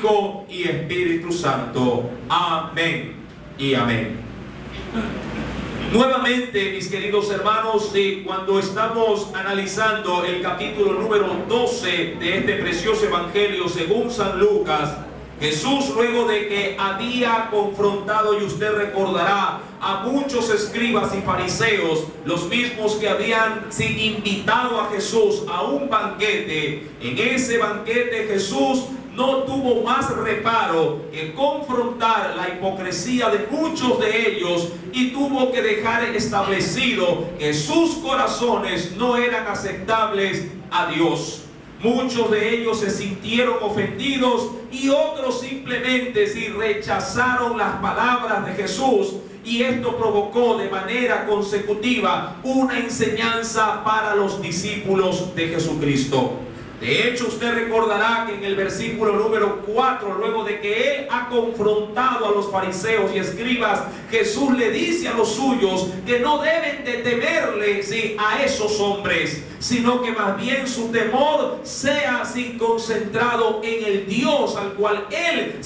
Hijo y Espíritu Santo. Amén y amén. Nuevamente, mis queridos hermanos, cuando estamos analizando el capítulo número 12 de este precioso evangelio según San Lucas, Jesús, luego de que había confrontado, y usted recordará, a muchos escribas y fariseos, los mismos que habían invitado a Jesús a un banquete, en ese banquete Jesús no tuvo más reparo que confrontar la hipocresía de muchos de ellos, y tuvo que dejar establecido que sus corazones no eran aceptables a Dios. Muchos de ellos se sintieron ofendidos y otros simplemente rechazaron las palabras de Jesús, y esto provocó de manera consecutiva una enseñanza para los discípulos de Jesucristo. De hecho, usted recordará que en el versículo número 4, luego de que él ha confrontado a los fariseos y escribas, Jesús le dice a los suyos que no deben de temerle a esos hombres, sino que más bien su temor sea concentrado en el Dios al cual él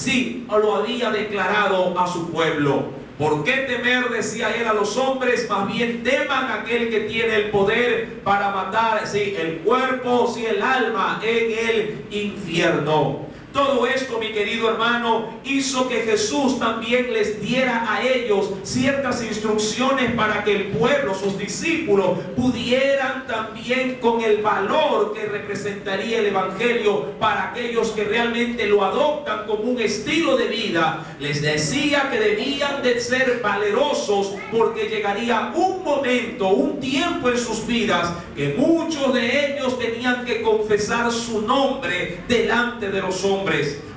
lo había declarado a su pueblo. ¿Por qué temer, decía él, a los hombres? Más bien teman a aquel que tiene el poder para matar el cuerpo, el alma en el infierno. Todo esto, mi querido hermano, hizo que Jesús también les diera a ellos ciertas instrucciones para que el pueblo, sus discípulos, pudieran también, con el valor que representaría el evangelio para aquellos que realmente lo adoptan como un estilo de vida, les decía que debían de ser valerosos, porque llegaría un momento, un tiempo en sus vidas que muchos de ellos tenían que confesar su nombre delante de los hombres.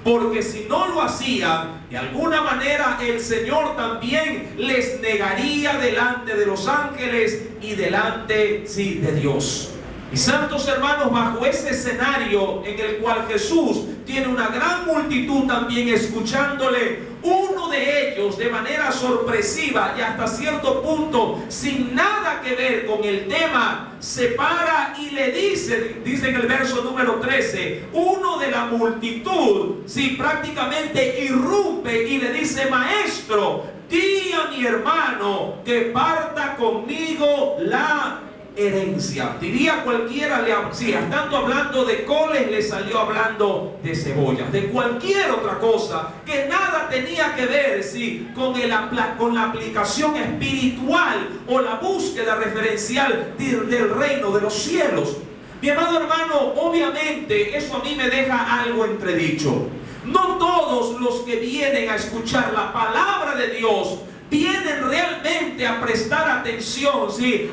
Porque si no lo hacían, de alguna manera el Señor también les negaría delante de los ángeles y delante de Dios. Y santos hermanos, bajo ese escenario en el cual Jesús tiene una gran multitud también escuchándole, uno de ellos de manera sorpresiva y hasta cierto punto sin nada que ver con el tema, se para y le dice en el verso número 13, uno de la multitud prácticamente irrumpe y le dice: maestro, di a mi hermano que parta conmigo la herencia. Diría cualquiera, estando hablando de coles, le salió hablando de cebollas, de cualquier otra cosa que nada tenía que ver con la aplicación espiritual o la búsqueda referencial del reino de los cielos. Mi amado hermano, obviamente eso a mí me deja algo entredicho. No todos los que vienen a escuchar la palabra de Dios vienen realmente a prestar atención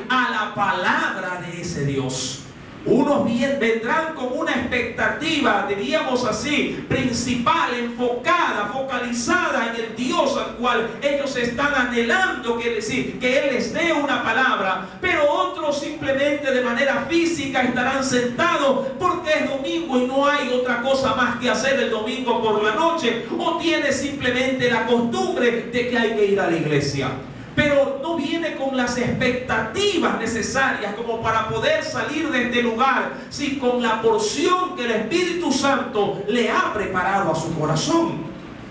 a la palabra de ese Dios. Unos vendrán con una expectativa, diríamos así, principal, enfocada, focalizada en el Dios al cual ellos están anhelando que Él les dé una palabra. Pero otros simplemente de manera física estarán sentados porque es domingo y no hay otra cosa más que hacer el domingo por la noche, o tiene simplemente la costumbre de que hay que ir a la iglesia. Pero no viene con las expectativas necesarias como para poder salir de este lugar, con la porción que el Espíritu Santo le ha preparado a su corazón.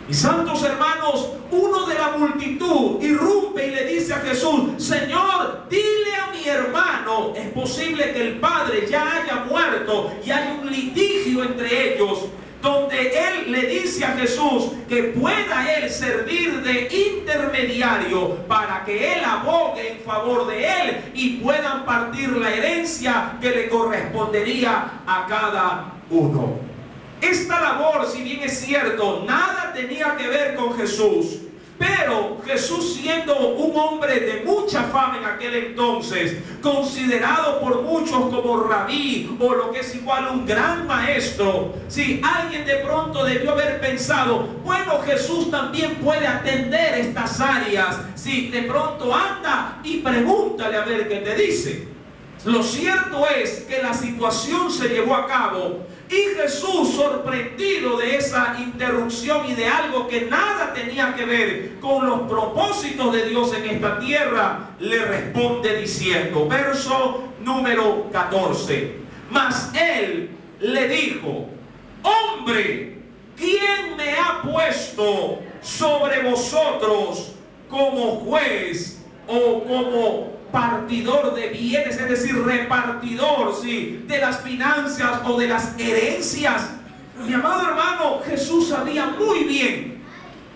Y santos hermanos, uno de la multitud irrumpe y le dice a Jesús: Señor, dile a mi hermano. Es posible que el padre ya haya muerto y hay un litigio entre ellos, donde él le dice a Jesús que pueda él servir de intermediario para que él abogue en favor de él y puedan partir la herencia que le correspondería a cada uno. Esta labor, si bien es cierto, nada tenía que ver con Jesús, pero Jesús, siendo un hombre de mucha fama en aquel entonces, considerado por muchos como rabí, o lo que es igual un gran maestro, alguien de pronto debió haber pensado: bueno, Jesús también puede atender estas áreas. De pronto anda y pregúntale a ver qué te dice. Lo cierto es que la situación se llevó a cabo, y Jesús, sorprendido de esa interrupción y de algo que nada tenía que ver con los propósitos de Dios en esta tierra, le responde diciendo, verso número 14: mas él le dijo: hombre, ¿quién me puesto sobre vosotros como juez o como partidor de bienes, es decir, repartidor, ¿sí?, de las finanzas o de las herencias. Mi amado hermano, Jesús sabía muy bien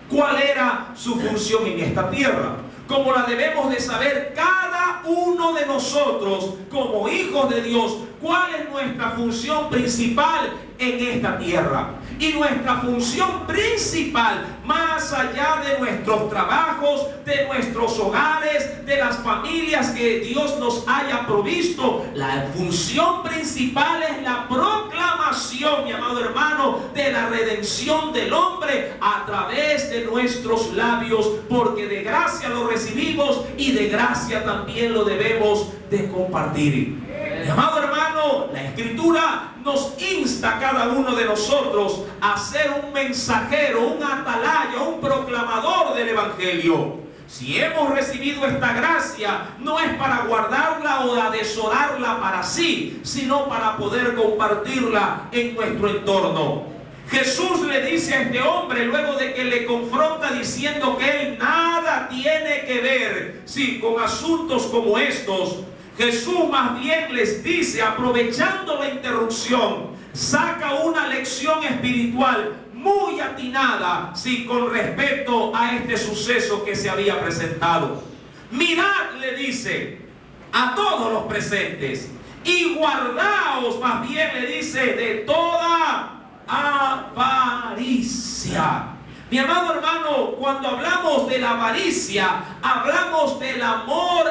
cuál era su función en esta tierra, como la debemos de saber cada uno de nosotros como hijos de Dios, cuál es nuestra función principal en esta tierra. Y nuestra función principal, más allá de nuestros trabajos, de nuestros hogares, de las familias que Dios nos haya provisto, la función principal es la proclamación, mi amado hermano, de la redención del hombre a través de nuestros labios, porque de gracia lo recibimos y de gracia también lo debemos de compartir. Mi amado hermano, la Escritura nos insta a cada uno de nosotros a ser un mensajero, un atalaya, un proclamador del Evangelio. Si hemos recibido esta gracia, no es para guardarla o atesorarla para sí, sino para poder compartirla en nuestro entorno. Jesús le dice a este hombre, luego de que le confronta diciendo que él nada tiene que ver, sí, con asuntos como estos, Jesús más bien les dice, aprovechando la interrupción, saca una lección espiritual muy atinada, sí, con respecto a este suceso que se había presentado. Mirad, le dice a todos los presentes, y guardaos, más bien le dice, de toda avaricia. Mi amado hermano, cuando hablamos de la avaricia, hablamos del amor,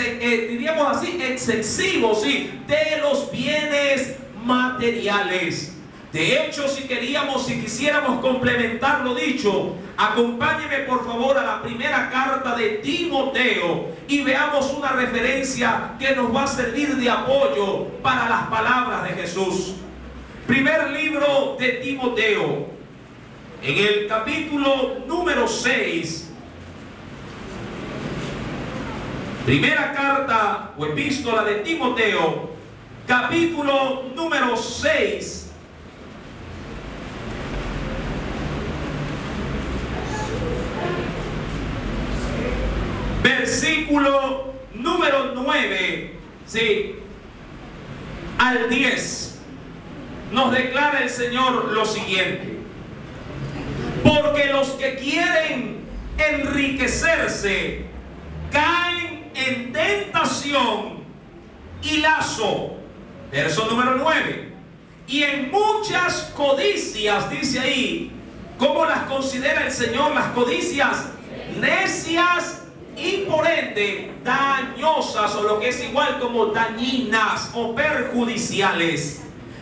diríamos así, excesivo, ¿sí?, de los bienes materiales. De hecho, si quisiéramos complementar lo dicho, acompáñeme por favor a la primera carta de Timoteo y veamos una referencia que nos va a servir de apoyo para las palabras de Jesús. Primer libro de Timoteo, en el capítulo número 6, primera carta o epístola de Timoteo, capítulo número 6, versículo número 9, sí, al 10, nos declara el Señor lo siguiente: porque los que quieren enriquecerse caen en tentación y lazo, verso número 9, y en muchas codicias, dice ahí. ¿Cómo las considera el Señor? Las codicias necias y por ende dañosas, o lo que es igual como dañinas o perjudiciales.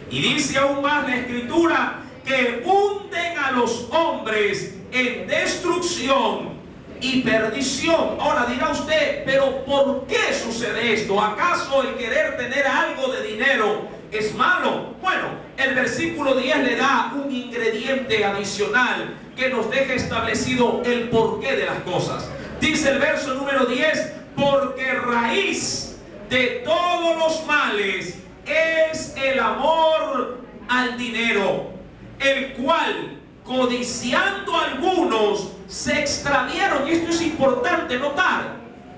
Y dice aún más la Escritura que hunden a los hombres en destrucción y perdición. Ahora dirá usted, pero ¿por qué sucede esto? ¿Acaso el querer tener algo de dinero es malo? Bueno, el versículo 10 le da un ingrediente adicional que nos deja establecido el porqué de las cosas. Dice el verso número 10, porque raíz de todos los males es el amor al dinero, el cual, codiciando algunos, se extraviaron. Y esto es importante notar.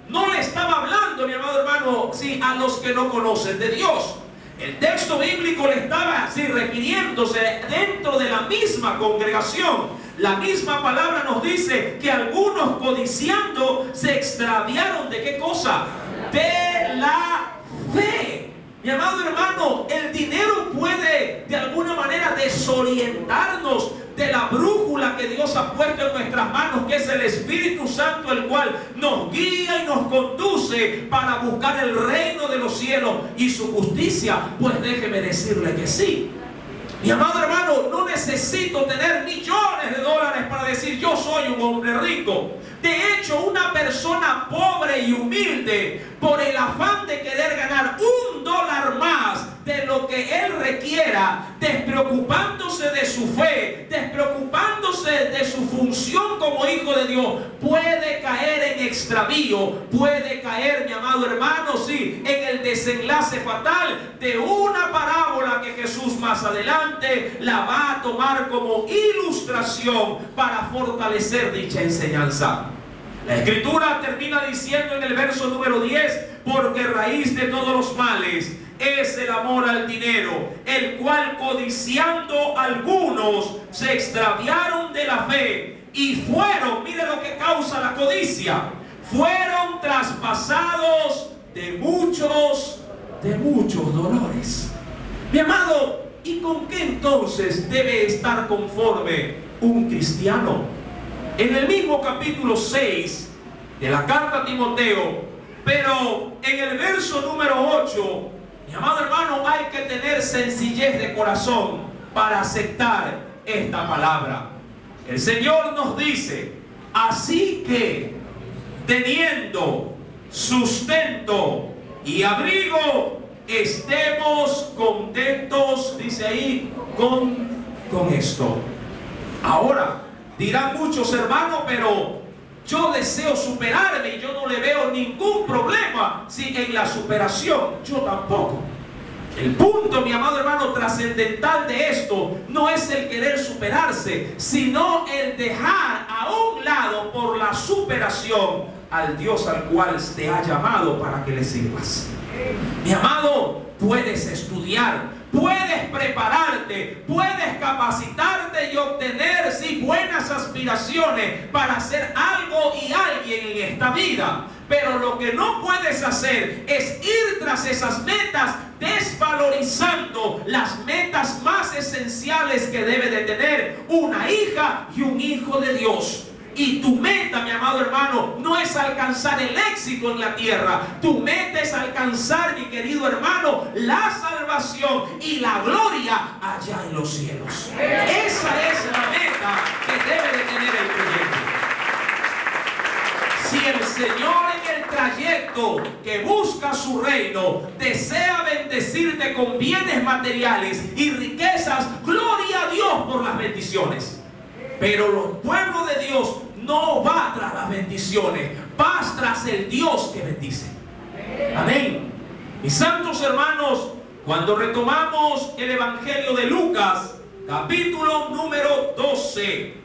No le estaba hablando, mi amado hermano, sí, a los que no conocen de Dios. El texto bíblico le estaba refiriéndose dentro de la misma congregación. La misma palabra nos dice que algunos codiciando se extraviaron ¿de qué cosa? De la fe. Mi amado hermano, el dinero puede de alguna manera desorientarnos de la brújula que Dios ha puesto en nuestras manos, que es el Espíritu Santo, el cual nos guía y nos conduce para buscar el reino de los cielos y su justicia. Pues déjeme decirle que sí. Mi amado hermano, no necesito tener millones de dólares para decir yo soy un hombre rico. De hecho, una persona pobre y humilde, por el afán de querer ganar $1 más de lo que él requiera, despreocupándose de su fe, despreocupándose entonces de su función como hijo de Dios, puede caer en extravío, puede caer, mi amado hermano, sí, en el desenlace fatal de una parábola que Jesús más adelante la va a tomar como ilustración para fortalecer dicha enseñanza. La Escritura termina diciendo en el verso número 10, porque raíz de todos los males es el amor al dinero, el cual codiciando algunos se extraviaron de la fe y fueron, mire lo que causa la codicia, fueron traspasados de muchos dolores. Mi amado, ¿y con qué entonces debe estar conforme un cristiano? En el mismo capítulo 6 de la carta a Timoteo, pero en el verso número 8, mi amado hermano, hay que tener sencillez de corazón para aceptar esta palabra. El Señor nos dice, así que teniendo sustento y abrigo, estemos contentos, dice ahí, con esto. Ahora, dirán muchos hermanos, pero yo deseo superarme y yo no le veo ningún problema si en la superación. Yo tampoco. El punto, mi amado hermano, trascendental de esto no es el querer superarse, sino el dejar a un lado por la superación al Dios al cual te ha llamado para que le sirvas. Mi amado, puedes estudiar, puedes prepararte, puedes capacitarte y obtener buenas aspiraciones para hacer algo y alguien en esta vida. Pero lo que no puedes hacer es ir tras esas metas desvalorizando las metas más esenciales que debe de tener una hija y un hijo de Dios. Y tu meta, mi amado hermano, no es alcanzar el éxito en la tierra. Tu meta es alcanzar, mi querido hermano, la salvación y la gloria allá en los cielos. Esa es la meta que debe de tener el creyente. Si el Señor en el trayecto que busca su reino desea bendecirte con bienes materiales y riquezas, gloria a Dios por las bendiciones. Pero los pueblos de Dios no va tras las bendiciones, va tras el Dios que bendice. Amén. Mis santos hermanos, cuando retomamos el Evangelio de Lucas, capítulo número 12,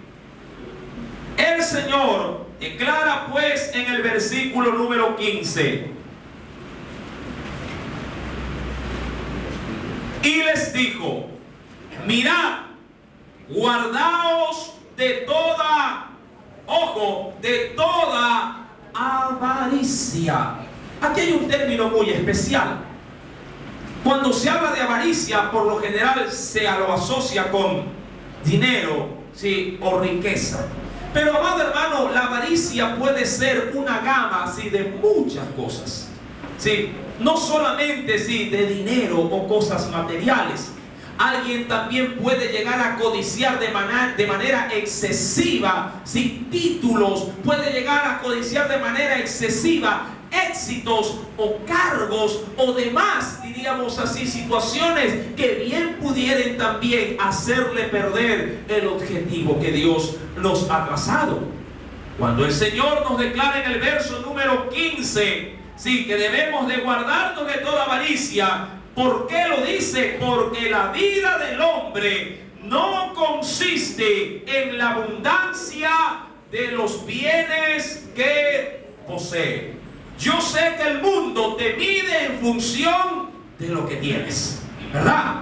el Señor declara pues en el versículo número 15: y les dijo, mirad, guardaos de toda, ojo, de toda avaricia. Aquí hay un término muy especial. Cuando se habla de avaricia, por lo general se lo asocia con dinero, ¿sí?, o riqueza. Pero, amado hermano, la avaricia puede ser una gama, ¿sí?, de muchas cosas, ¿sí? No solamente, ¿sí?, de dinero o cosas materiales. Alguien también puede llegar a codiciar de manera excesiva, ¿sí?, títulos, puede llegar a codiciar de manera excesiva éxitos o cargos o demás, diríamos así, situaciones que bien pudieran también hacerle perder el objetivo que Dios nos ha trazado. Cuando el Señor nos declara en el verso número 15, sí, que debemos de guardarnos de toda avaricia. ¿Por qué lo dice? Porque la vida del hombre no consiste en la abundancia de los bienes que posee. Yo sé que el mundo te mide en función de lo que tienes, ¿verdad?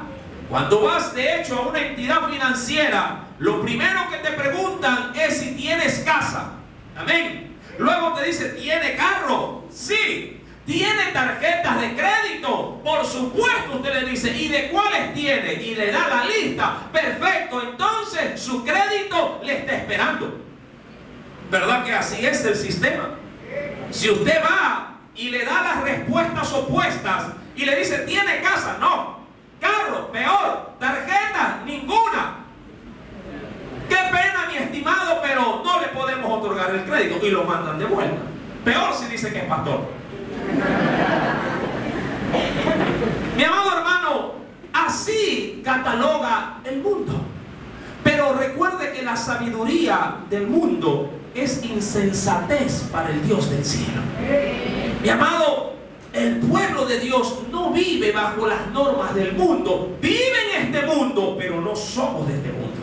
Cuando vas de hecho a una entidad financiera, lo primero que te preguntan es si tienes casa. Amén. Luego te dice, ¿tiene carro? Sí. ¿Tiene tarjetas de crédito? Por supuesto, usted le dice, ¿y de cuáles tiene? Y le da la lista. Perfecto, entonces su crédito le está esperando. ¿Verdad que así es el sistema? Si usted va y le da las respuestas opuestas y le dice, ¿tiene casa? No. Carro, peor. Tarjeta, ninguna. Qué pena, mi estimado, pero no le podemos otorgar el crédito, y lo mandan de vuelta. Peor si dice que es pastor. Mi amado hermano, así cataloga el mundo. Pero Pero recuerde que la sabiduría del mundo es insensatez para el Dios del cielo. Mi amado, el pueblo de Dios no vive bajo las normas del mundo. Vive en este mundo, pero no somos de este mundo.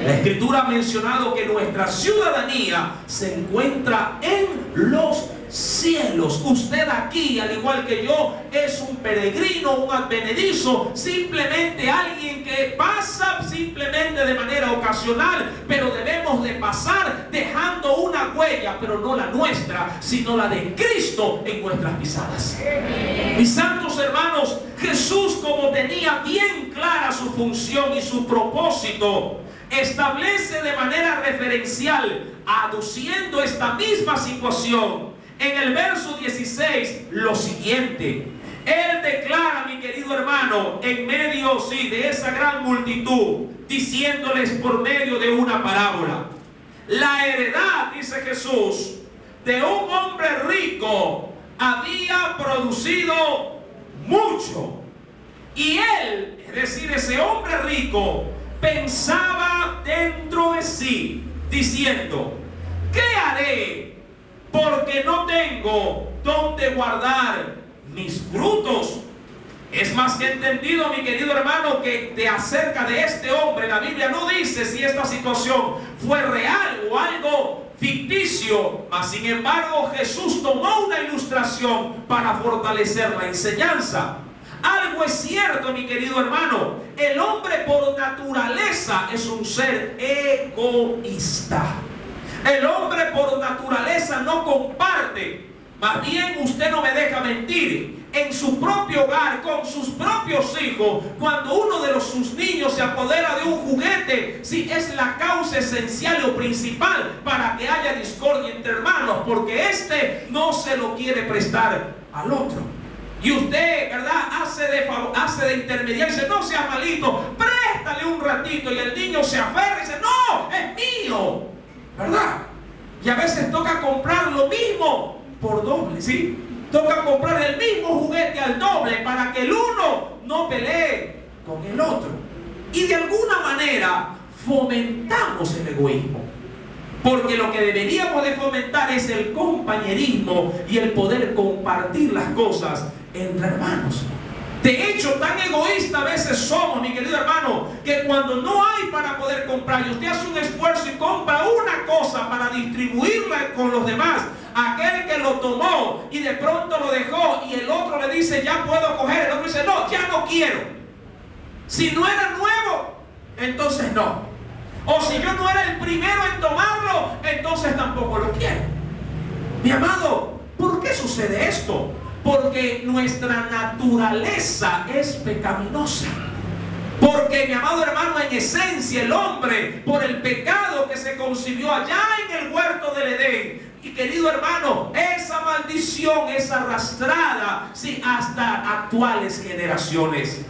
La Escritura ha mencionado que nuestra ciudadanía se encuentra en los cielos. Usted aquí, al igual que yo, es un peregrino, un advenedizo, simplemente alguien que pasa simplemente de manera ocasional, pero debemos de pasar dejando una huella, pero no la nuestra, sino la de Cristo en nuestras pisadas. Mis santos hermanos, Jesús, como tenía bien clara su función y su propósito, establece de manera referencial, aduciendo esta misma situación, en el verso 16, lo siguiente. Él declara, mi querido hermano, en medio de esa gran multitud, diciéndoles por medio de una parábola: la heredad, dice Jesús, de un hombre rico había producido mucho. Y él, es decir, ese hombre rico, pensaba dentro de sí, diciendo: ¿qué haré? Porque no tengo donde guardar mis frutos. Es más que entendido, mi querido hermano, que de acerca de este hombre, la Biblia no dice si esta situación fue real o algo ficticio, mas sin embargo Jesús tomó una ilustración para fortalecer la enseñanza. Algo es cierto, mi querido hermano: el hombre por naturaleza es un ser egoísta. El hombre por naturaleza no comparte. Más bien, usted no me deja mentir, en su propio hogar, con sus propios hijos, cuando uno de sus niños se apodera de un juguete, sí, es la causa esencial o principal para que haya discordia entre hermanos, porque este no se lo quiere prestar al otro. Y usted, ¿verdad?, hace de intermediario y dice: no seas malito, préstale un ratito. Y el niño se aferra y dice: no, es mío, ¿verdad? Y a veces toca comprar lo mismo por doble, ¿sí? Toca comprar el mismo juguete al doble para que el uno no pelee con el otro. Y de alguna manera fomentamos el egoísmo, porque lo que deberíamos de fomentar es el compañerismo y el poder compartir las cosas entre hermanos. De hecho, tan egoísta a veces somos, mi querido hermano, que cuando no hay para poder comprar y usted hace un esfuerzo y compra una cosa para distribuirla con los demás, aquel que lo tomó y de pronto lo dejó y el otro le dice: ya puedo coger, el otro dice: no, ya no quiero. Si no era nuevo, entonces no. O si yo no era el primero en tomarlo, entonces tampoco lo quiero. Mi amado, ¿por qué sucede esto? Porque nuestra naturaleza es pecaminosa. Porque, mi amado hermano, en esencia el hombre, por el pecado que se concibió allá en el huerto del Edén, y querido hermano, esa maldición es arrastrada, sí, hasta actuales generaciones.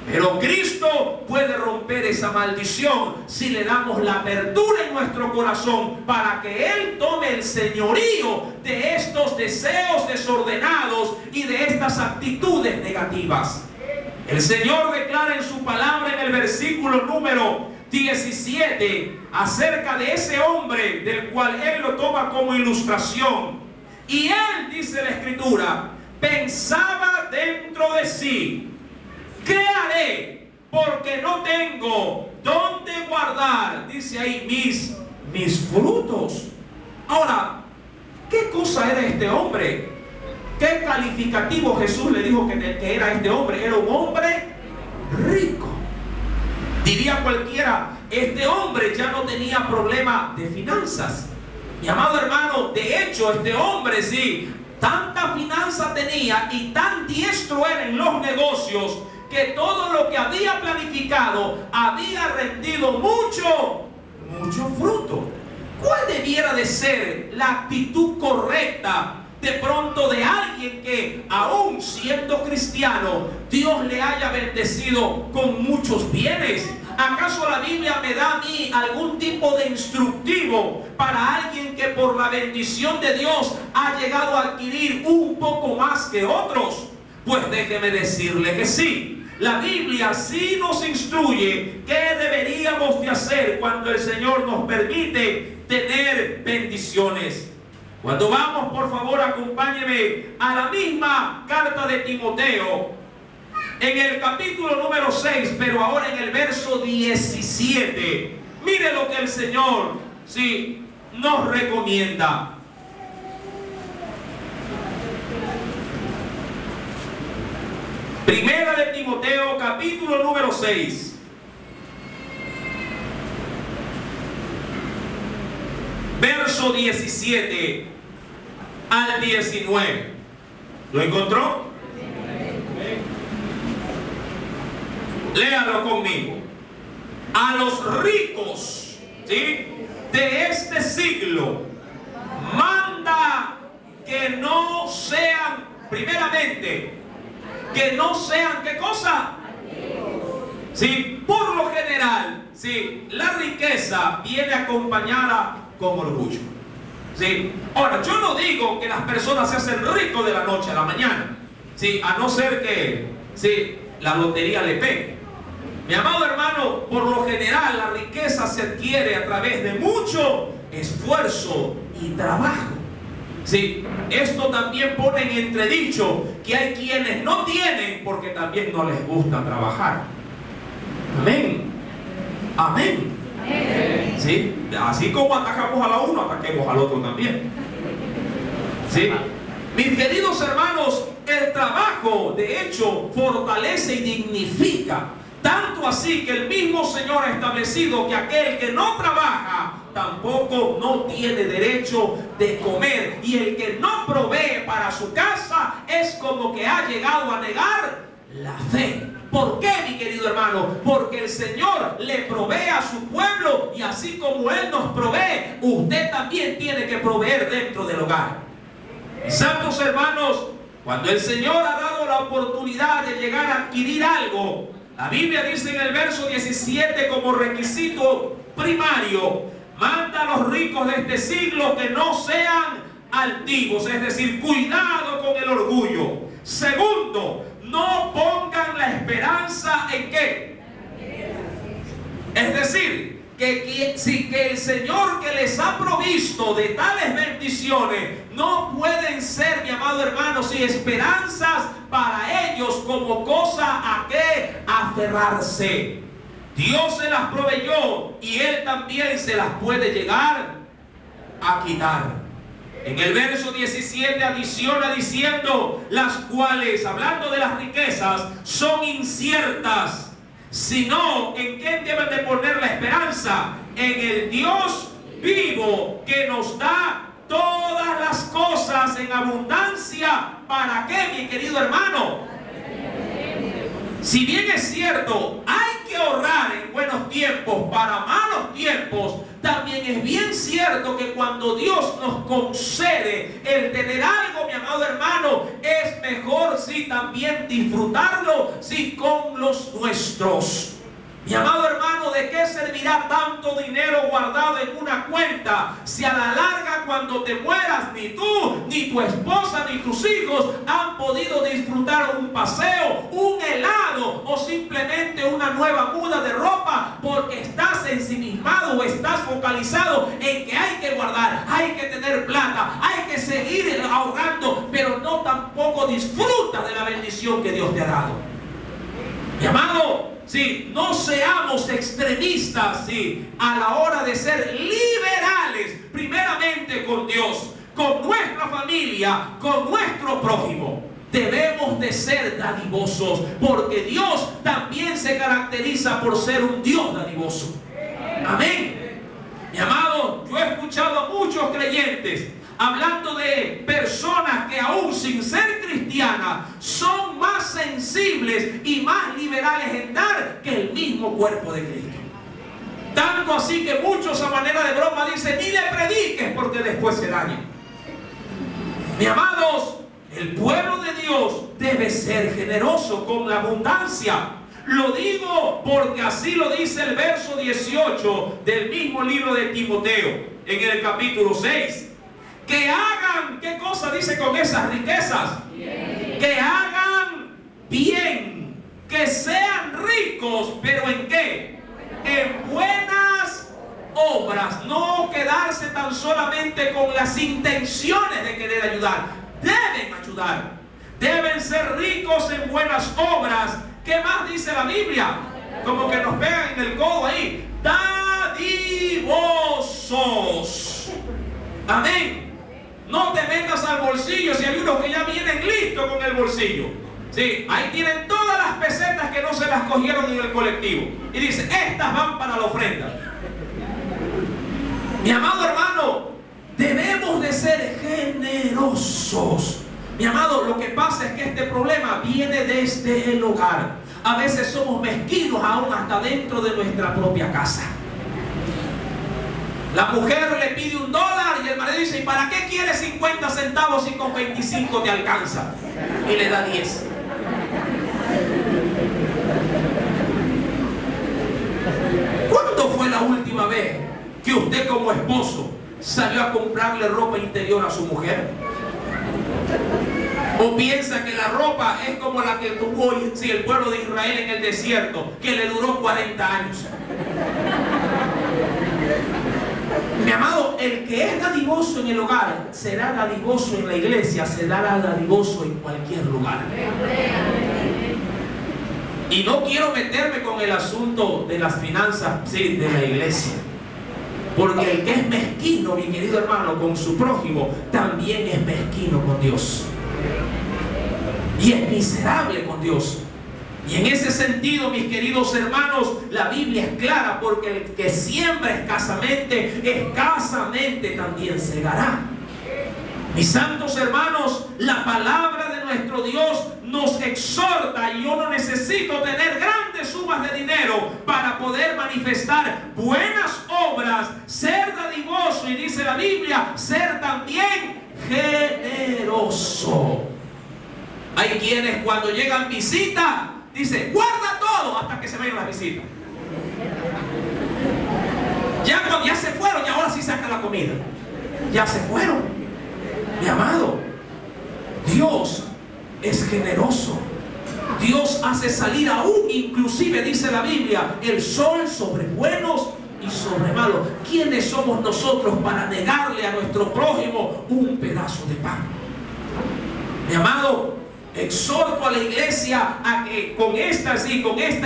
Pero Cristo puede romper esa maldición si le damos la apertura en nuestro corazón para que Él tome el señorío de estos deseos desordenados y de estas actitudes negativas. El Señor declara en su palabra en el versículo número 17 acerca de ese hombre del cual Él lo toma como ilustración. Y Él, dice la Escritura, pensaba dentro de sí: ¿qué haré? Porque no tengo dónde guardar, dice ahí, mis frutos. Ahora, ¿qué cosa era este hombre? ¿Qué calificativo Jesús le dijo que era este hombre? Era un hombre rico. Diría cualquiera, este hombre ya no tenía problema de finanzas. Mi amado hermano, de hecho, este hombre sí, tanta finanza tenía y tan diestro era en los negocios, que todo lo que había planificado había rendido mucho fruto. ¿Cuál debiera de ser la actitud correcta de pronto de alguien que, aún siendo cristiano, Dios le haya bendecido con muchos bienes? ¿Acaso la Biblia me da a mí algún tipo de instructivo para alguien que por la bendición de Dios ha llegado a adquirir un poco más que otros? Pues déjeme decirle que sí. La Biblia sí nos instruye qué deberíamos de hacer cuando el Señor nos permite tener bendiciones. Cuando vamos, por favor, acompáñeme a la misma carta de Timoteo, en el capítulo número 6, pero ahora en el verso 17. Mire lo que el Señor sí nos recomienda. Primera de Timoteo, capítulo número 6. Verso 17 al 19. ¿Lo encontró? Léalo conmigo. A los ricos, ¿sí?, de este siglo, manda que no sean, primeramente, que no sean, ¿qué cosa? Sí, por lo general, sí, la riqueza viene acompañada con orgullo. Sí. Ahora, yo no digo que las personas se hacen ricos de la noche a la mañana, sí, a no ser que, sí, la lotería le pegue. Mi amado hermano, por lo general la riqueza se adquiere a través de mucho esfuerzo y trabajo. Sí, esto también pone en entredicho que hay quienes no tienen porque también no les gusta trabajar. Amén. Amén. ¿Sí? Así como atacamos a la uno, ataquemos al otro también. ¿Sí? Mis queridos hermanos, el trabajo de hecho fortalece y dignifica. Tanto así que el mismo Señor ha establecido que aquel que no trabaja tampoco no tiene derecho de comer. Y el que no provee para su casa es como que ha llegado a negar la fe. ¿Por qué, mi querido hermano? Porque el Señor le provee a su pueblo, y así como Él nos provee, usted también tiene que proveer dentro del hogar. Santos hermanos, cuando el Señor ha dado la oportunidad de llegar a adquirir algo, la Biblia dice en el verso 17 como requisito primario: manda a los ricos de este siglo que no sean altivos, es decir, cuidado con el orgullo. Segundo, no pongan la esperanza en ¿qué? Es decir, que el Señor que les ha provisto de tales bendiciones no pueden ser, mi amado hermano, sin esperanzas para ellos como cosa a que aferrarse. Dios se las proveyó y Él también se las puede llegar a quitar. En el verso 17 adiciona diciendo: las cuales, hablando de las riquezas, son inciertas, sino ¿en qué deben de poner la esperanza? En el Dios vivo que nos da todas las cosas en abundancia. ¿Para qué, mi querido hermano? Si bien es cierto, hay que ahorrar en buenos tiempos para malos tiempos, también es bien cierto que cuando Dios nos concede el tener algo, mi amado hermano, es mejor sí también disfrutarlo sí con los nuestros. Mi amado hermano, ¿de qué servirá tanto dinero guardado en una cuenta si a la larga cuando te mueras ni tú, ni tu esposa, ni tus hijos han podido disfrutar un paseo, un helado o simplemente una nueva muda de ropa porque estás ensimismado o estás focalizado en que hay que guardar, hay que tener plata, hay que seguir ahorrando, pero no tampoco disfruta de la bendición que Dios te ha dado? Mi amado, sí, no seamos extremistas, sí, a la hora de ser liberales, primeramente con Dios, con nuestra familia, con nuestro prójimo. Debemos de ser dadivosos, porque Dios también se caracteriza por ser un Dios dadivoso. Amén. Mi amado, yo he escuchado a muchos creyentes hablando de personas que aún sin ser cristianas son más sensibles y más liberales en dar que el mismo cuerpo de Cristo. Tanto así que muchos a manera de broma dicen: ni le prediques porque después se daña. Mi amados, el pueblo de Dios debe ser generoso con la abundancia. Lo digo porque así lo dice el verso 18 del mismo libro de Timoteo, en el capítulo 6. Que hagan, ¿qué cosa dice con esas riquezas? Bien. Que hagan bien, que sean ricos, pero ¿en qué? En buenas obras. No quedarse tan solamente con las intenciones de querer ayudar. Deben ayudar. Deben ser ricos en buenas obras. ¿Qué más dice la Biblia? Como que nos pegan en el codo ahí. Dadivosos. Amén. No te metas al bolsillo si hay unos que ya vienen listos con el bolsillo. Sí, ahí tienen todas las pesetas que no se las cogieron en el colectivo. Y dice, estas van para la ofrenda. Mi amado hermano, debemos de ser generosos. Mi amado, lo que pasa es que este problema viene desde el hogar. A veces somos mezquinos aún hasta dentro de nuestra propia casa. La mujer le pide $1 y el marido dice, ¿y para qué quieres 50 centavos si con 25 te alcanza? Y le da 10. ¿Cuándo fue la última vez que usted como esposo salió a comprarle ropa interior a su mujer? ¿O piensa que la ropa es como la que tuvo el pueblo de Israel en el desierto, que le duró 40 años? Mi amado, el que es dadivoso en el hogar será dadivoso en la iglesia, será dadivoso en cualquier lugar. Y no quiero meterme con el asunto de las finanzas, sí, de la iglesia. Porque el que es mezquino, mi querido hermano, con su prójimo, también es mezquino con Dios. Y es miserable con Dios. Y en ese sentido, mis queridos hermanos, la Biblia es clara, porque el que siembra escasamente también segará. Mis santos hermanos, la palabra de nuestro Dios nos exhorta, y yo no necesito tener grandes sumas de dinero para poder manifestar buenas obras, ser dadivoso, y dice la Biblia, ser también generoso. Hay quienes cuando llegan visitas, dice, guarda todo hasta que se vayan las visitas. Ya se fueron y ahora sí saca la comida. Ya se fueron. Mi amado, Dios es generoso. Dios hace salir aún, inclusive dice la Biblia, el sol sobre buenos y sobre malos. ¿Quiénes somos nosotros para negarle a nuestro prójimo un pedazo de pan? Mi amado, exhorto a la iglesia a que con esta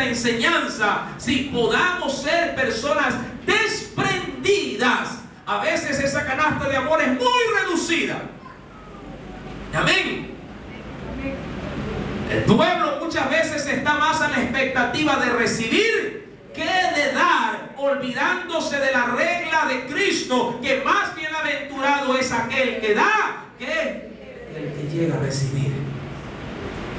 enseñanza, podamos ser personas desprendidas. A veces esa canasta de amor es muy reducida. Amén. El pueblo muchas veces está más a la expectativa de recibir que de dar, olvidándose de la regla de Cristo, que más bienaventurado es aquel que da que el que llega a recibir.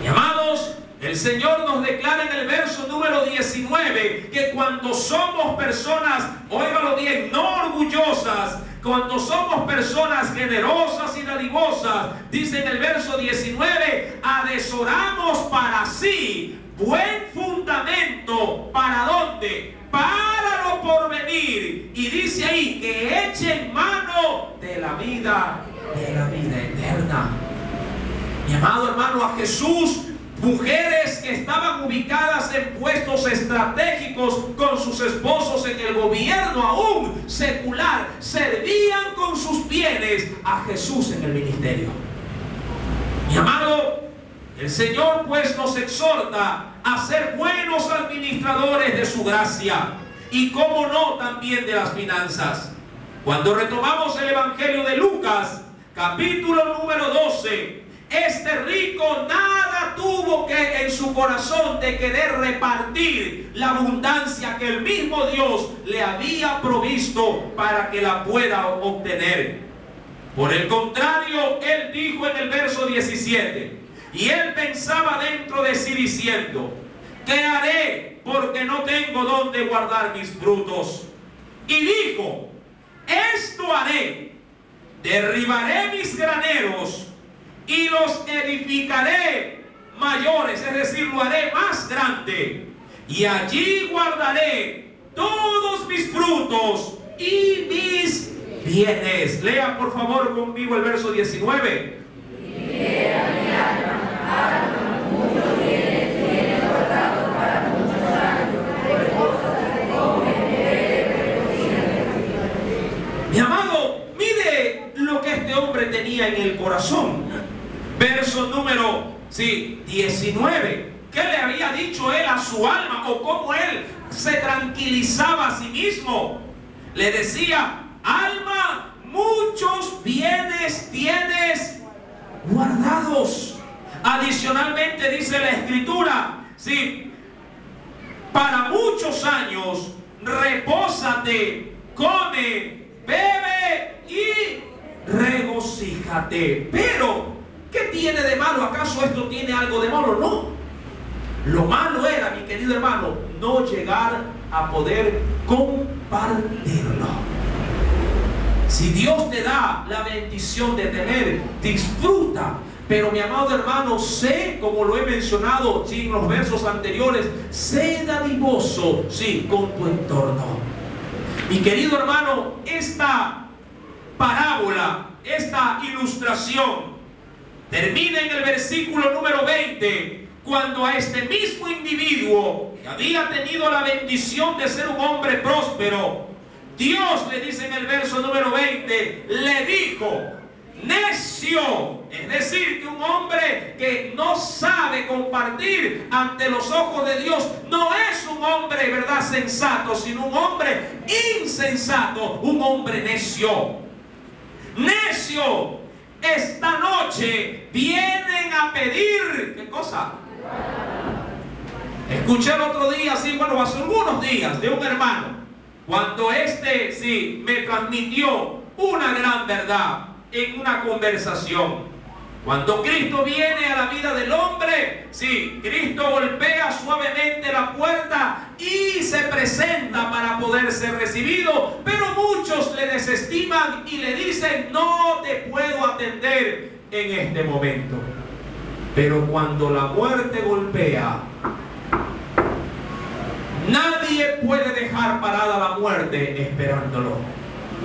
Y amados, el Señor nos declara en el verso número 19 que cuando somos personas, óigalo bien, no orgullosas, cuando somos personas generosas y dadivosas, dice en el verso 19, atesoramos para sí buen fundamento. ¿Para dónde? Para lo porvenir. Y dice ahí que echen mano de la vida eterna. Mi amado hermano, a Jesús, mujeres que estaban ubicadas en puestos estratégicos con sus esposos en el gobierno aún secular, servían con sus bienes a Jesús en el ministerio. Mi amado, el Señor pues nos exhorta a ser buenos administradores de su gracia, y cómo no, también de las finanzas. Cuando retomamos el Evangelio de Lucas, capítulo número 12, este rico nada tuvo que en su corazón de querer repartir la abundancia que el mismo Dios le había provisto para que la pueda obtener. Por el contrario, él dijo en el verso 17, y él pensaba dentro de sí diciendo, ¿qué haré? Porque no tengo dónde guardar mis frutos. Y dijo, esto haré, derribaré mis graneros y los edificaré mayores, es decir, lo haré más grande, y allí guardaré todos mis frutos y mis bienes. Lea por favor conmigo el verso 19. Muchos bienes tiene guardados tenía en el corazón. Verso número 19. ¿Qué le había dicho él a su alma? O cómo él se tranquilizaba a sí mismo. Le decía: alma, muchos bienes tienes guardados. Adicionalmente dice la Escritura, para muchos años, repósate, come, bebe y regocíjate. Pero, ¿qué tiene de malo? ¿Acaso esto tiene algo de malo? No. Lo malo era, mi querido hermano, no llegar a poder compartirlo. Si Dios te da la bendición de tener, disfruta. Pero mi amado hermano, sé, como lo he mencionado en los versos anteriores, sé dadivoso, con tu entorno. Mi querido hermano, esta parábola, esta ilustración, termina en el versículo número 20, cuando a este mismo individuo que había tenido la bendición de ser un hombre próspero, Dios le dice en el verso número 20, le dijo: necio. Es decir, que un hombre que no sabe compartir ante los ojos de Dios no es un hombre, ¿verdad?, sensato, sino un hombre insensato, un hombre necio. Necio, esta noche vienen a pedir, ¿qué cosa? Escuché el otro día, hace algunos días, de un hermano, cuando me transmitió una gran verdad en una conversación. Cuando Cristo viene a la vida del hombre, Cristo golpea suavemente la puerta y se presenta para poder ser recibido, pero muchos le desestiman y le dicen: no te puedo atender en este momento. Pero cuando la muerte golpea, nadie puede dejar parada la muerte esperándolo.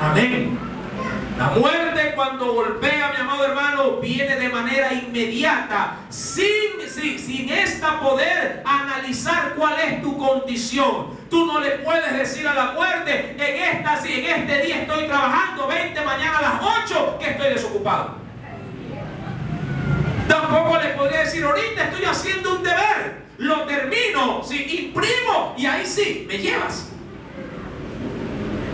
Amén. La muerte, cuando golpea, mi amado hermano, viene de manera inmediata, sin poder analizar cuál es tu condición. Tú no le puedes decir a la muerte: en este día estoy trabajando, 20 mañana a las 8 que estoy desocupado. Tampoco le podría decir: ahorita estoy haciendo un deber, lo termino, imprimo y ahí me llevas.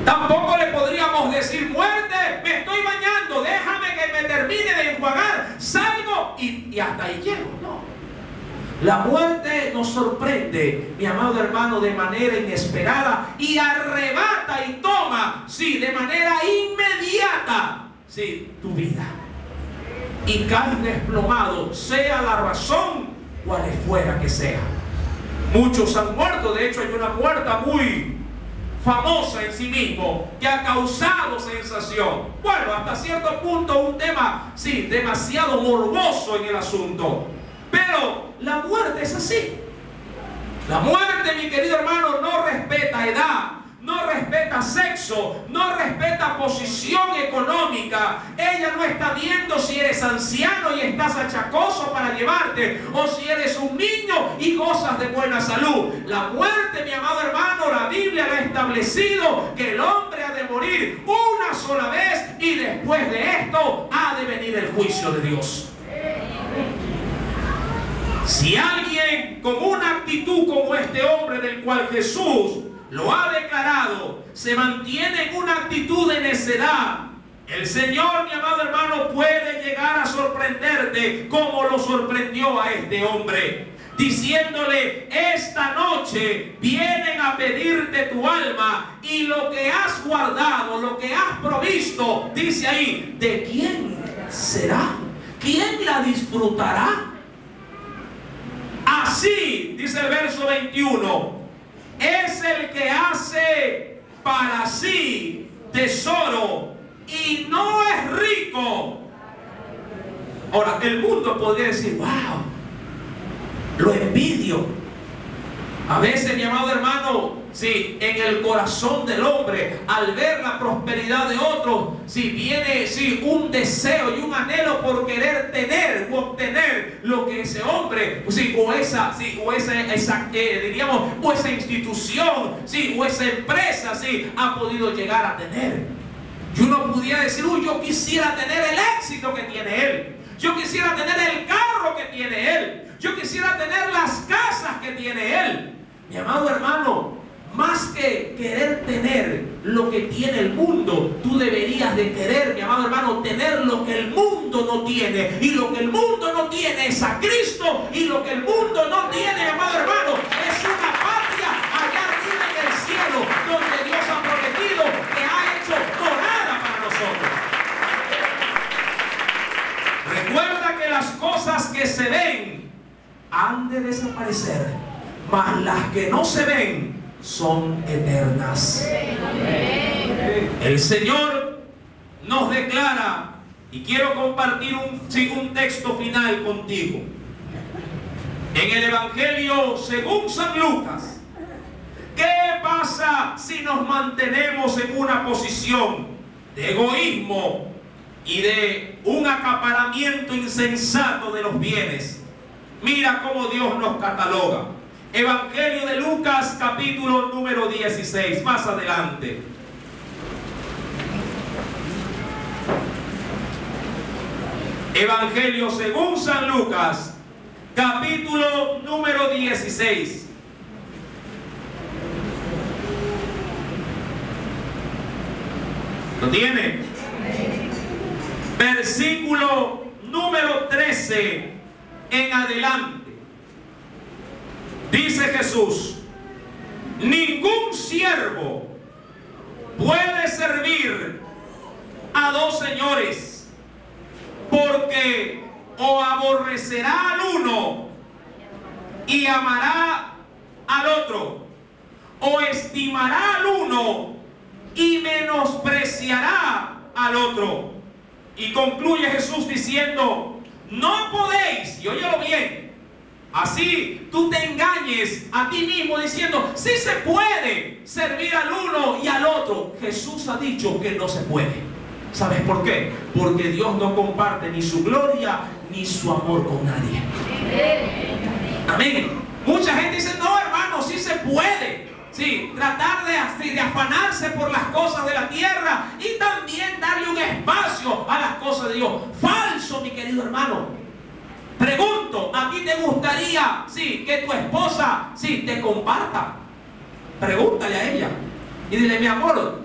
Tampoco le podríamos decir: muerte, me estoy bañando, déjame que me termine de enjuagar, salgo y hasta ahí llego. No. La muerte nos sorprende, mi amado hermano, de manera inesperada y arrebata y toma, de manera inmediata, tu vida. Y cae desplomado, sea la razón cual fuera que sea. Muchos han muerto. De hecho, hay una muerte muy famosa en sí mismo que ha causado sensación. Bueno, hasta cierto punto un tema, demasiado morboso en el asunto. Pero la muerte es así. La muerte, mi querido hermano, no respeta edad, no respeta sexo, no respeta posición económica. Ella no está viendo si eres anciano y estás achacoso para llevarte, o si eres un niño y gozas de buena salud. La muerte, mi amado hermano, la Biblia lo ha establecido, que el hombre ha de morir una sola vez y después de esto ha de venir el juicio de Dios. Si alguien con una actitud como este hombre del cual Jesús lo ha declarado, se mantiene en una actitud de necedad, el Señor, mi amado hermano, puede llegar a sorprenderte como lo sorprendió a este hombre, diciéndole: esta noche vienen a pedirte tu alma, y lo que has guardado, lo que has provisto, dice ahí, ¿de quién será? ¿Quién la disfrutará? Así, dice el verso 21, es el que hace para sí tesoro y no es rico. Ahora, el mundo podría decir: wow, lo envidio. A veces, mi amado hermano, en el corazón del hombre, al ver la prosperidad de otros, viene un deseo y un anhelo por querer tener u obtener lo que ese hombre, o esa institución, o esa empresa, ha podido llegar a tener. Y uno pudiera decir, uy, yo quisiera tener el éxito que tiene él. Yo quisiera tener el carro que tiene él. Yo quisiera tener las casas que tiene él. Mi amado hermano, más que querer tener lo que tiene el mundo, tú deberías de querer, mi amado hermano, tener lo que el mundo no tiene. Y lo que el mundo no tiene es a Cristo. Y lo que el mundo no tiene, mi amado hermano, es una patria allá arriba en el cielo, donde Dios ha prometido que ha hecho morada para nosotros. Recuerda que las cosas que se ven han de desaparecer, mas las que no se ven son eternas. El Señor nos declara, y quiero compartir un texto final contigo. En el Evangelio según San Lucas, ¿qué pasa si nos mantenemos en una posición de egoísmo y de un acaparamiento insensato de los bienes? Mira cómo Dios nos cataloga. Evangelio de Lucas, capítulo número 16, más adelante. Evangelio según San Lucas, capítulo número 16. ¿Lo tiene? Versículo número 13 en adelante. Dice Jesús: ningún siervo puede servir a dos señores, porque o aborrecerá al uno y amará al otro, o estimará al uno y menospreciará al otro. Y concluye Jesús diciendo: no podéis, y óyelo bien, así tú te engañes a ti mismo diciendo, sí se puede servir al uno y al otro. Jesús ha dicho que no se puede. ¿Sabes por qué? Porque Dios no comparte ni su gloria ni su amor con nadie. Amén. Mucha gente dice, no hermano, sí se puede. Sí, tratar de afanarse por las cosas de la tierra y también darle un espacio a las cosas de Dios. Falso, mi querido hermano. Pregunto, ¿a ti te gustaría, sí, que tu esposa, sí, te comparta? Pregúntale a ella y dile, mi amor,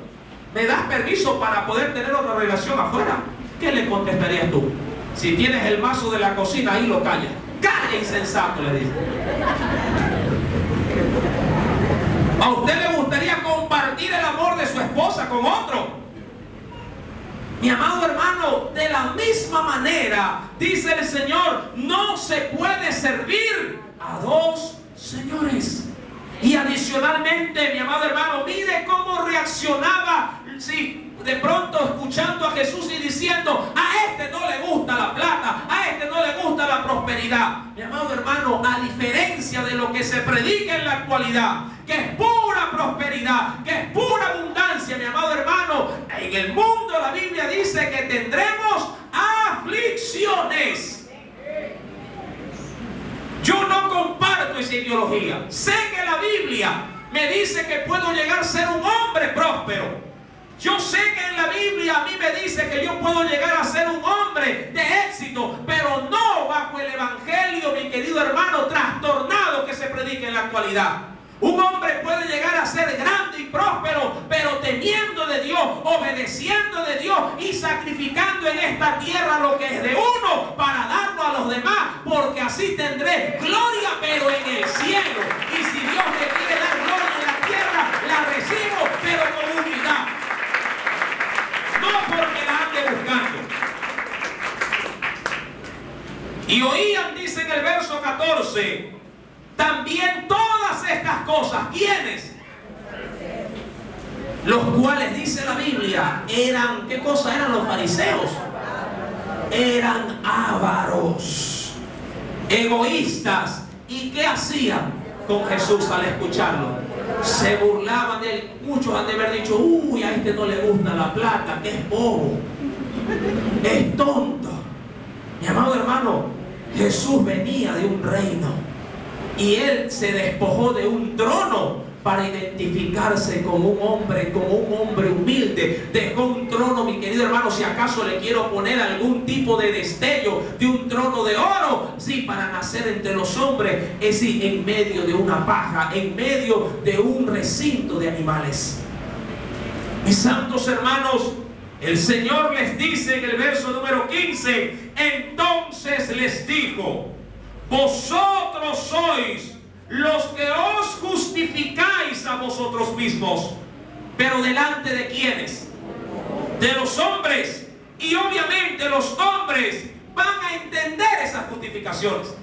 ¿me das permiso para poder tener otra relación afuera? ¿Qué le contestarías tú? Si tienes el vaso de la cocina, ahí lo callas. ¡Calla, insensato!, le dice. ¿A usted le gustaría compartir el amor de su esposa con otro? Mi amado hermano, de la misma manera, dice el Señor, no se puede servir a dos señores. Y adicionalmente, mi amado hermano, mire cómo reaccionaba, sí, de pronto escuchando a Jesús y diciendo, a este no le gusta la plata, a este no le gusta la prosperidad. Mi amado hermano, a diferencia de lo que se predica en la actualidad, que es pura prosperidad, que es pura abundancia, mi amado hermano, en el mundo la Biblia dice que tendremos aflicciones. Yo no comparto esa ideología. Sé que la Biblia me dice que puedo llegar a ser un hombre próspero. Yo sé que en la Biblia a mí me dice que yo puedo llegar a ser un hombre de éxito, pero no bajo el evangelio, mi querido hermano, trastornado que se predica en la actualidad. Un hombre puede llegar a ser grande y próspero, pero temiendo de Dios, obedeciendo de Dios y sacrificando en esta tierra lo que es de uno para darlo a los demás, porque así tendré gloria, pero en el cielo. Y si Dios me quiere dar gloria en la tierra, la recibo, pero con humildad. No porque la ande buscando. Y oían, dice en el verso 14, también todas estas cosas, ¿quiénes? Los cuales, dice la Biblia, eran, ¿qué cosa eran los fariseos? Eran ávaros, egoístas. ¿Y qué hacían con Jesús al escucharlo? Se burlaban de él. Muchos han de haber dicho, uy, a este no le gusta la plata, que es bobo, es tonto. Mi amado hermano, Jesús venía de un reino y él se despojó de un trono para identificarse como un hombre humilde. Dejó un trono, mi querido hermano, si acaso le quiero poner algún tipo de destello de un trono de oro, sí, para nacer entre los hombres, es decir, en medio de una paja, en medio de un recinto de animales. Mis santos hermanos, el Señor les dice en el verso número 15, entonces les dijo, vosotros sois los que os justificáis a vosotros mismos, pero delante de ¿quiénes? De los hombres. Y obviamente los hombres van a entender esas justificaciones.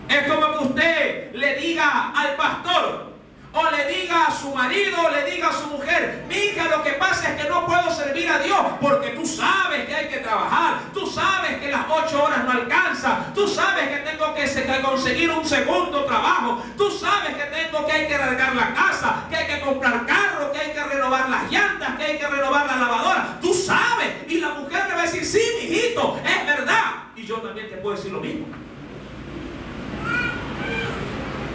Es como que usted le diga al pastor, o le diga a su marido, o le diga a su mujer, mi hija, lo que pasa es que no puedo servir a Dios porque tú sabes que hay que trabajar, tú sabes que las 8 horas no alcanza, tú sabes que tengo que conseguir un segundo trabajo, tú sabes que hay que regar la casa, que hay que comprar carro, que hay que renovar las llantas, que hay que renovar la lavadora, tú sabes. Y la mujer le va a decir, sí, mijito, es verdad. Y yo también te puedo decir lo mismo.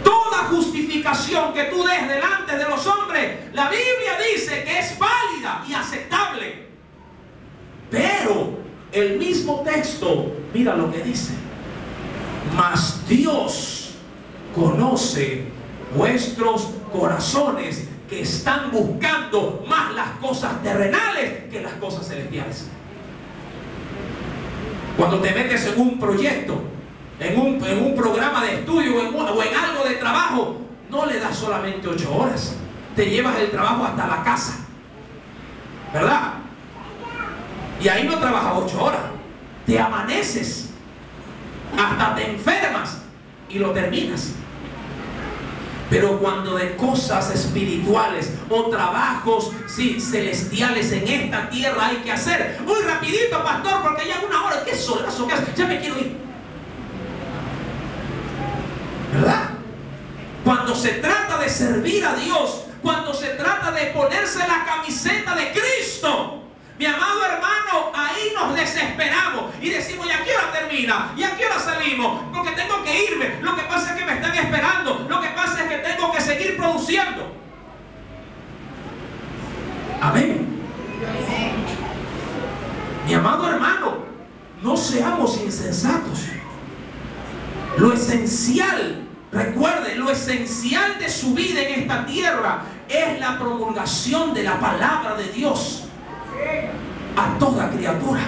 Toda justificación que tú des delante de los hombres, la Biblia dice que es válida y aceptable. Pero el mismo texto, mira lo que dice. Mas Dios conoce vuestros corazones, que están buscando más las cosas terrenales que las cosas celestiales. Cuando te metes en un proyecto, en un programa de estudio o en algo de trabajo, no le das solamente 8 horas, te llevas el trabajo hasta la casa, ¿verdad? Y ahí no trabajas 8 horas, te amaneces, hasta te enfermas y lo terminas. Pero cuando de cosas espirituales o trabajos, sí, celestiales en esta tierra hay que hacer, muy rapidito, pastor, porque ya 1 hora, qué solazo que hace, ya me quiero ir, ¿verdad? Cuando se trata de servir a Dios, cuando se trata de ponerse la camiseta de Cristo, mi amado hermano, ahí nos desesperamos y decimos, ¿y a qué hora termina? ¿Y a qué hora salimos? Porque tengo que irme, lo que pasa es que me están esperando, lo que pasa es que tengo que seguir produciendo. Amén. Mi amado hermano, no seamos insensatos. Lo esencial, recuerde, lo esencial de su vida en esta tierra es la promulgación de la palabra de Dios a toda criatura.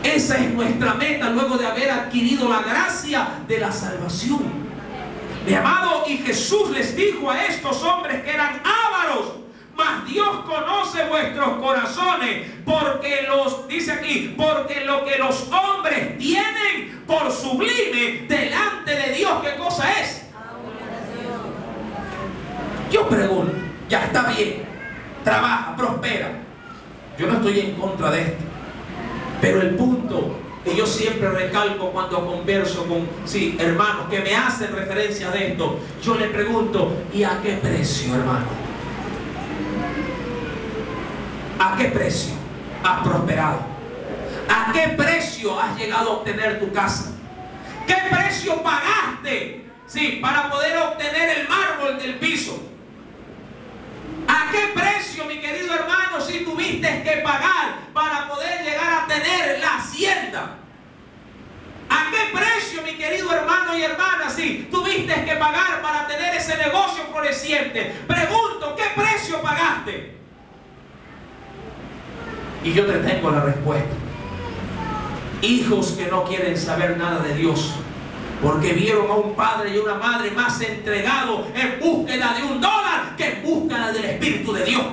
Esa es nuestra meta luego de haber adquirido la gracia de la salvación. Mi amado, y Jesús les dijo a estos hombres que eran ávaros, mas Dios conoce vuestros corazones, porque dice aquí, porque lo que los hombres tienen por sublime delante de Dios, ¿qué cosa es? Yo pregunto, ya está bien, trabaja, prospera. Yo no estoy en contra de esto, pero el punto que yo siempre recalco cuando converso con hermanos que me hacen referencia de esto, yo le pregunto, ¿y a qué precio, hermano? ¿A qué precio has prosperado? ¿A qué precio has llegado a obtener tu casa? ¿Qué precio pagaste para poder obtener el mármol del piso? ¿A qué precio, mi querido hermano, si tuviste que pagar para poder llegar a tener la hacienda? ¿A qué precio, mi querido hermano y hermana, si tuviste que pagar para tener ese negocio floreciente? Pregunto, ¿qué precio pagaste? Y yo te tengo la respuesta. Hijos que no quieren saber nada de Dios, porque vieron a un padre y una madre más entregados en búsqueda de $1 que en búsqueda del Espíritu de Dios.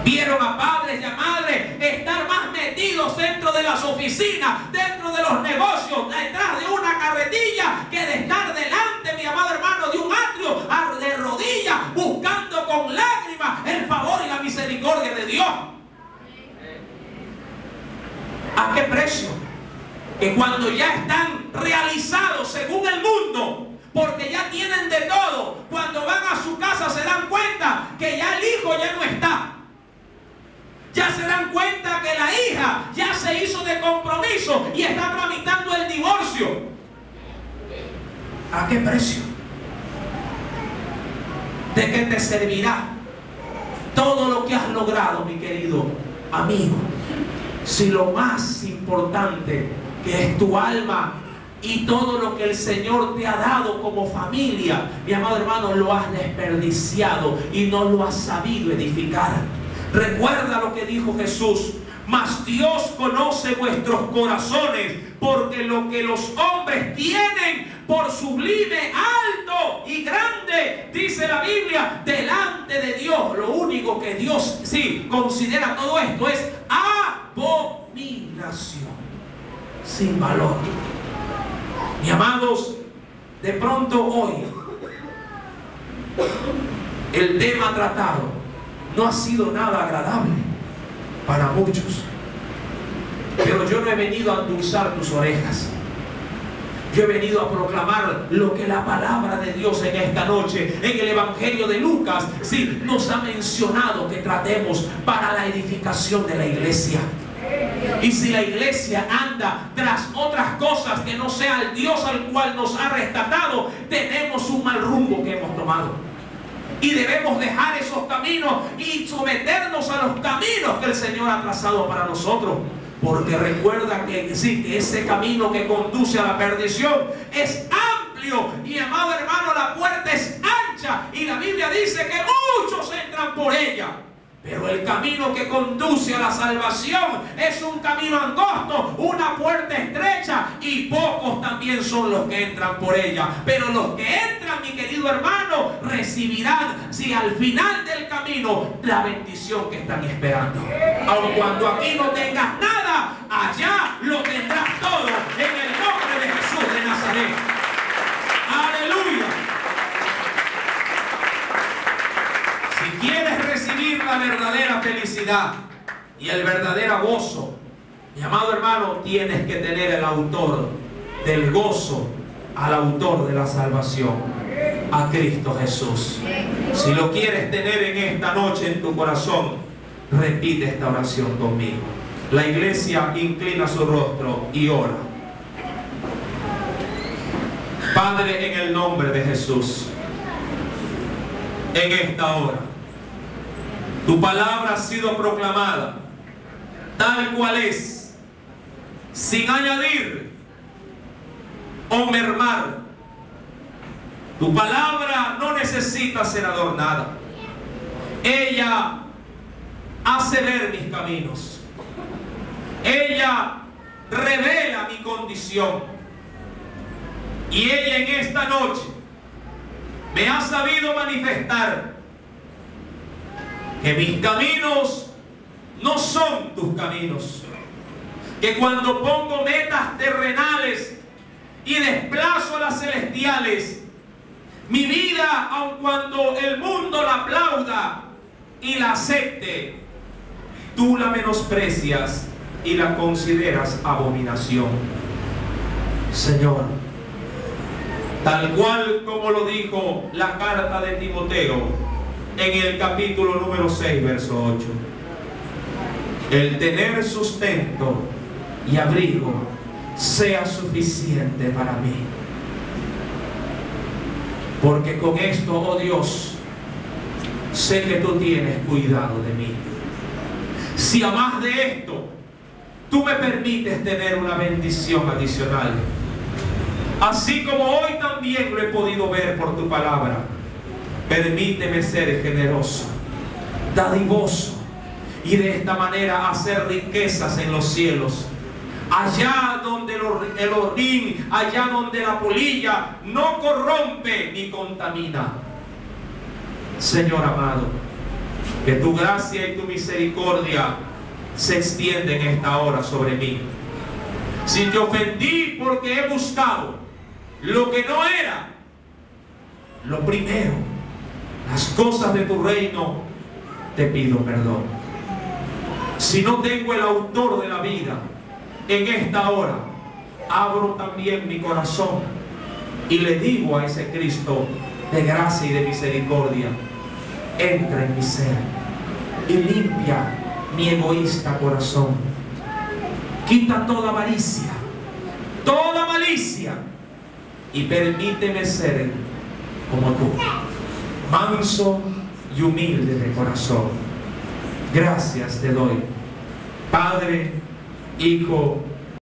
Vieron a padres y a madres estar más metidos dentro de las oficinas, dentro de los negocios, detrás de una carretilla, que de estar delante, mi amado hermano, de un atrio, de rodillas, buscando con lágrimas el favor y la misericordia de Dios. ¿A qué precio? Que cuando ya están realizados según el mundo, porque ya tienen de todo, cuando van a su casa se dan cuenta que ya el hijo ya no está. Ya se dan cuenta que la hija ya se hizo de compromiso y está tramitando el divorcio. ¿A qué precio? de que te servirá todo lo que has logrado, mi querido amigo, si lo más importante, que es tu alma y todo lo que el Señor te ha dado como familia, mi amado hermano, lo has desperdiciado y no lo has sabido edificar. Recuerda lo que dijo Jesús: mas Dios conoce vuestros corazones, porque lo que los hombres tienen por sublime, alto y grande, dice la Biblia, delante de Dios, lo único que Dios sí considera todo esto es abominación, sin valor. Mi amados, de pronto hoy el tema tratado no ha sido nada agradable para muchos, pero yo no he venido a endulzar tus orejas. Yo he venido a proclamar lo que la palabra de Dios en esta noche, en el Evangelio de Lucas, sí, nos ha mencionado que tratemos para la edificación de la iglesia. Y si la iglesia anda tras otras cosas que no sea el Dios al cual nos ha rescatado, tenemos un mal rumbo que hemos tomado. Y debemos dejar esos caminos y someternos a los caminos que el Señor ha trazado para nosotros. Porque recuerda que sí, que ese camino que conduce a la perdición es amplio. Y amado hermano, la puerta es ancha. Y la Biblia dice que muchos entran por ella. Pero el camino que conduce a la salvación es un camino angosto, una puerta estrecha, y pocos también son los que entran por ella. Pero los que entran, mi querido hermano, recibirán, si al final del camino, la bendición que están esperando. Aun cuando aquí no tengas nada, allá lo tendrás todo, en el nombre de Jesús de Nazaret. Aleluya. Si quieres recibir la verdadera felicidad y el verdadero gozo, mi amado hermano, tienes que tener el autor del gozo, al autor de la salvación, a Cristo Jesús. Si lo quieres tener en esta noche en tu corazón, repite esta oración conmigo. La iglesia inclina su rostro y ora. Padre, en el nombre de Jesús, en esta hora, tu palabra ha sido proclamada tal cual es, sin añadir o mermar. Tu palabra no necesita ser adornada. Ella hace ver mis caminos. Ella revela mi condición. Y ella en esta noche me ha sabido manifestar que mis caminos no son tus caminos. Que cuando pongo metas terrenales y desplazo a las celestiales, mi vida, aun cuando el mundo la aplauda y la acepte, tú la menosprecias y la consideras abominación. Señor, tal cual como lo dijo la carta de Timoteo en el capítulo número 6, verso 8. El tener sustento y abrigo sea suficiente para mí. Porque con esto, oh Dios, sé que tú tienes cuidado de mí. Si además de esto, tú me permites tener una bendición adicional, así como hoy también lo he podido ver por tu palabra, permíteme ser generoso, dadivoso, y de esta manera hacer riquezas en los cielos, allá donde el orín, allá donde la polilla no corrompe ni contamina. Señor amado, que tu gracia y tu misericordia se extienden esta hora sobre mí. Si te ofendí porque he buscado lo que no era, lo primero, las cosas de tu reino, te pido perdón. Si no tengo el autor de la vida, en esta hora abro también mi corazón y le digo a ese Cristo de gracia y de misericordia: entra en mi ser y limpia mi egoísta corazón. Quita toda malicia, y permíteme ser como tú. manso y humilde de corazón. Gracias te doy, Padre, Hijo